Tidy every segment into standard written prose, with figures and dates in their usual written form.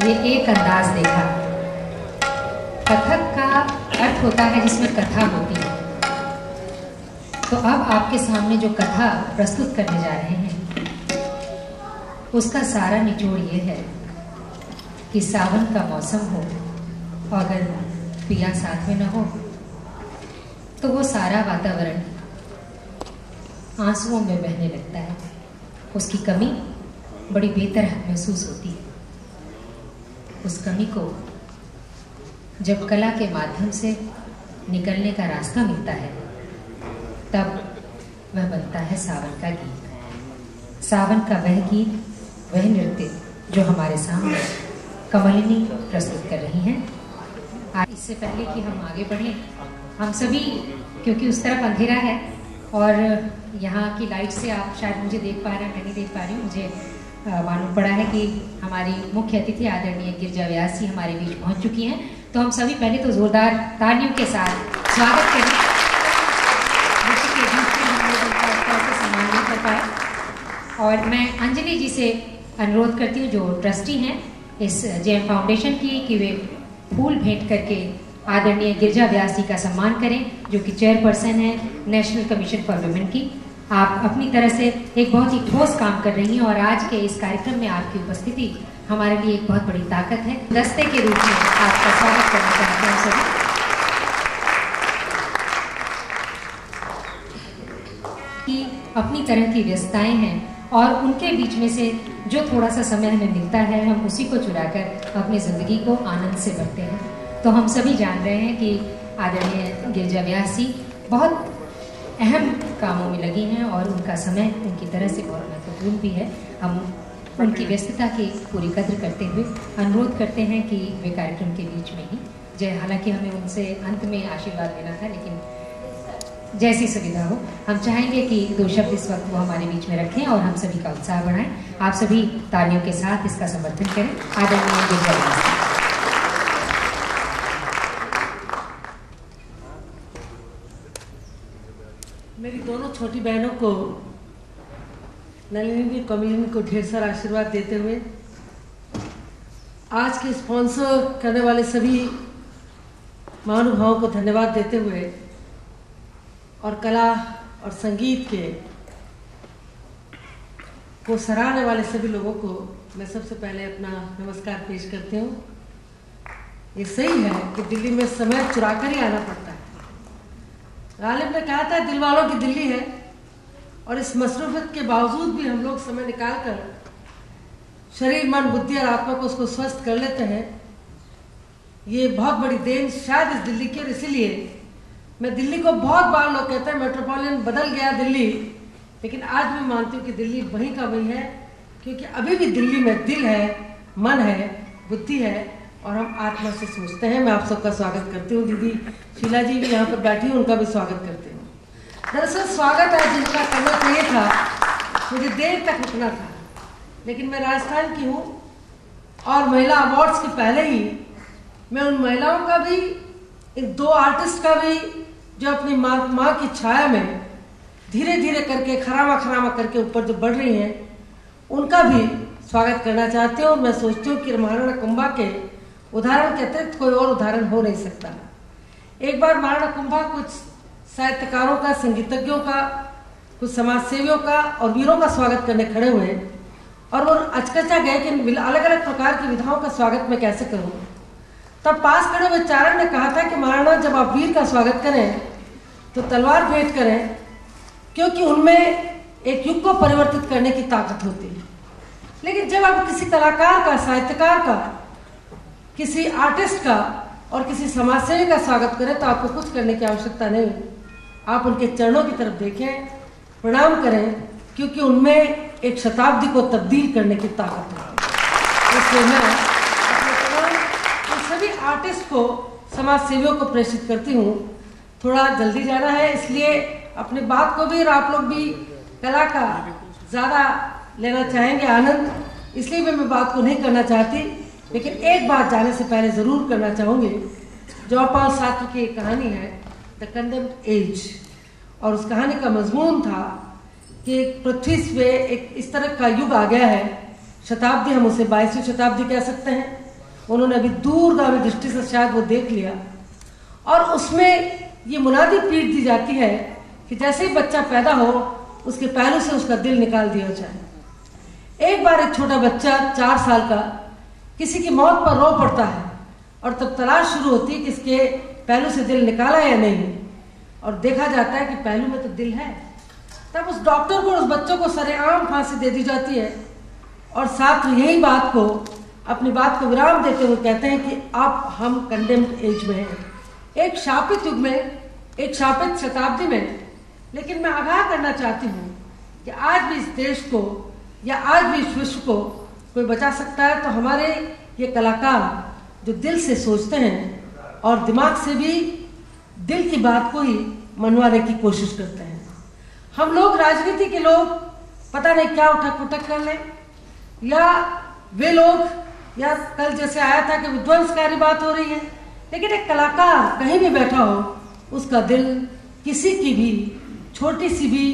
ये एक अंदाज देखा। कथक का अर्थ होता है जिसमें कथा होती है। तो अब आपके सामने जो कथा प्रस्तुत करने जा रहे हैं उसका सारा निचोड़ ये है कि सावन का मौसम हो और अगर पिया साथ में न हो तो वो सारा वातावरण आंसुओं में बहने लगता है। उसकी कमी बड़ी बेतरह महसूस होती है। उस कमी को जब कला के माध्यम से निकलने का रास्ता मिलता है तब वह बनता है सावन का गीत। सावन का वह गीत, वह नृत्य जो हमारे सामने कमलिनी प्रस्तुत कर रही हैं। इससे पहले कि हम आगे बढ़ें, हम सभी, क्योंकि उस तरफ अंधेरा है और यहाँ की लाइट से आप शायद मुझे देख पा रहे हैं, मैं नहीं देख पा रही हूँ, मुझे मालूम पड़ा है कि हमारी मुख्य अतिथि आदरणीय गिरिजा व्यास जी हमारे बीच पहुँच चुकी हैं। तो हम सभी पहले तो जोरदार तालियों के साथ स्वागत करें। सम्मान नहीं कर पाए और मैं अंजलि जी से अनुरोध करती हूँ जो ट्रस्टी हैं इस जेएम फाउंडेशन की, कि वे फूल भेंट करके आदरणीय गिरिजा व्यास जी का सम्मान करें, जो कि चेयरपर्सन है नेशनल कमीशन फॉर वुमेन की। आप अपनी तरह से एक बहुत ही ठोस काम कर रही हैं और आज के इस कार्यक्रम में आपकी उपस्थिति हमारे लिए एक बहुत बड़ी ताकत है। दस्ते के रूप में आपका स्वागत करना चाहते हैं सभी। कि अपनी तरह की व्यस्तताएं हैं और उनके बीच में से जो थोड़ा सा समय हमें मिलता है हम उसी को चुराकर अपनी जिंदगी को आनंद से भरते हैं। तो हम सभी जान रहे हैं कि आदरणीय गिरिजा व्यास जी बहुत अहम कामों में लगी हैं और उनका समय उनकी तरह से बहुत महत्वपूर्ण भी है। हम उनकी व्यस्तता की पूरी कद्र करते हुए अनुरोध करते हैं कि वे कार्यक्रम के बीच में ही जय, हालांकि हमें उनसे अंत में आशीर्वाद लेना था, लेकिन जैसी सुविधा हो, हम चाहेंगे कि दो शब्द इस वक्त वो हमारे बीच में रखें और हम सभी का उत्साह बढ़ाएं। आप सभी तालियों के साथ इसका समर्थन करें। आदरणीय गिरिजा व्यास। मेरी दोनों छोटी बहनों को, नलिनी कमलिनी को ढेर सारा आशीर्वाद देते हुए, आज के स्पॉन्सर करने वाले सभी महानुभावों को धन्यवाद देते हुए और कला और संगीत के को सराहने वाले सभी लोगों को मैं सबसे पहले अपना नमस्कार पेश करती हूँ। ये सही है कि दिल्ली में समय चुरा कर ही आना पड़ता है। गालिब ने कहा था दिल वालों की दिल्ली है, और इस मसरूफियत के बावजूद भी हम लोग समय निकाल कर शरीर, मन, बुद्धि और आत्मा को उसको स्वस्थ कर लेते हैं। ये बहुत बड़ी देन शायद इस दिल्ली की, और इसीलिए मैं दिल्ली को बहुत बार लोग कहते हैं मेट्रोपॉलिटन बदल गया दिल्ली, लेकिन आज मैं मानती हूँ कि दिल्ली वहीं का वहीं है, क्योंकि अभी भी दिल्ली में दिल है, मन है, बुद्धि है और हम आत्मा से सोचते हैं। मैं आप सबका स्वागत करती हूँ। दीदी शीला जी भी यहाँ पर बैठी हूँ, उनका भी स्वागत करती हूँ। दरअसल स्वागत है जिनका करना चाहिए था, मुझे देर तक रुकना था, लेकिन मैं राजस्थान की हूँ और महिला अवार्ड्स के पहले ही मैं उन महिलाओं का भी, इन दो आर्टिस्ट का भी जो अपनी माँ की छाया में धीरे धीरे करके खरामा खरामा करके ऊपर जो बढ़ रही हैं, उनका भी स्वागत करना चाहती हूँ। मैं सोचती हूँ कि महाराणा कुंभा के उदाहरण के अतिरिक्त कोई और उदाहरण हो नहीं सकता। एक बार महाराणा कुंभा कुछ साहित्यकारों का, संगीतज्ञों का, कुछ समाजसेवियों का और वीरों का स्वागत करने खड़े हुए और वो अचकचा गए कि अलग अलग प्रकार की विधाओं का स्वागत मैं कैसे करूँ। तब पास खड़े हुए चारण ने कहा था कि महाराणा, जब आप वीर का स्वागत करें तो तलवार भेंट करें, क्योंकि उनमें एक युग को परिवर्तित करने की ताकत होती है। लेकिन जब आप किसी कलाकार का, साहित्यकार का, किसी आर्टिस्ट का और किसी समाजसेवी का स्वागत करें तो आपको कुछ करने की आवश्यकता नहीं। आप उनके चरणों की तरफ देखें, प्रणाम करें, क्योंकि उनमें एक शताब्दी को तब्दील करने की ताकत है। इसलिए मैं अपने तमाम सभी आर्टिस्ट को, समाजसेवियों को प्रेषित करती हूँ। थोड़ा जल्दी जाना है, इसलिए अपनी बात को भी और आप लोग भी कला का ज़्यादा लेना चाहेंगे आनंद, इसलिए मैं बात को नहीं करना चाहती। लेकिन एक बात जाने से पहले ज़रूर करना चाहूँगी। जॉन पॉल सार्त्र की एक कहानी है, द कंडेम्ड एज, और उस कहानी का मजमून था कि पृथ्वी पे एक इस तरह का युग आ गया है, शताब्दी, हम उसे 22वीं शताब्दी कह सकते हैं। उन्होंने अभी दूरगामी दृष्टि से शायद वो देख लिया, और उसमें ये मुनादी पीट दी जाती है कि जैसे ही बच्चा पैदा हो उसके पहलू से उसका दिल निकाल दिया जाए। एक बार एक छोटा बच्चा 4 साल का किसी की मौत पर रो पड़ता है और तब तलाश शुरू होती है कि इसके पहलू से दिल निकाला या नहीं, और देखा जाता है कि पहलू में तो दिल है। तब उस डॉक्टर को, उस बच्चों को सरेआम फांसी दे दी जाती है, और साथ यही बात को, अपनी बात को विराम देते हुए कहते हैं कि अब हम कंडेम्ड एज में हैं, एक शापित युग में, एक शापित शताब्दी में। लेकिन मैं आगाह करना चाहती हूँ कि आज भी इस देश को या आज भी इस विश्व को कोई बचा सकता है तो हमारे ये कलाकार जो दिल से सोचते हैं और दिमाग से भी दिल की बात को ही मनवाने की कोशिश करते हैं। हम लोग, राजनीति के लोग, पता नहीं क्या उठक पुठक कर लें, या वे लोग, या कल जैसे आया था कि विध्वंसकारी बात हो रही है, लेकिन एक कलाकार कहीं भी बैठा हो, उसका दिल किसी की भी छोटी सी भी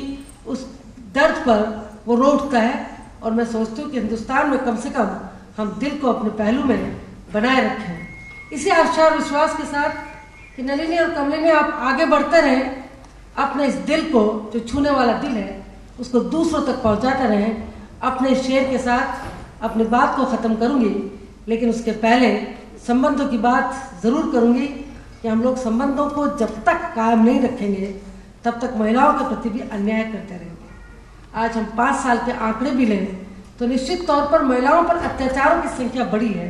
उस दर्द पर वो रो उठता है। और मैं सोचती हूँ कि हिंदुस्तान में कम से कम हम दिल को अपने पहलू में बनाए रखें। इसी आशा और विश्वास के साथ कि नलिनी और कमलिनी आप आगे बढ़ते रहें, अपने इस दिल को, जो छूने वाला दिल है, उसको दूसरों तक पहुँचाते रहें। अपने शेर के साथ अपनी बात को ख़त्म करूँगी, लेकिन उसके पहले संबंधों की बात ज़रूर करूँगी कि हम लोग संबंधों को जब तक कायम नहीं रखेंगे तब तक महिलाओं के प्रति भी अन्याय करते रहेंगे। आज हम 5 साल के आंकड़े भी लें तो निश्चित तौर पर महिलाओं पर अत्याचारों की संख्या बढ़ी है।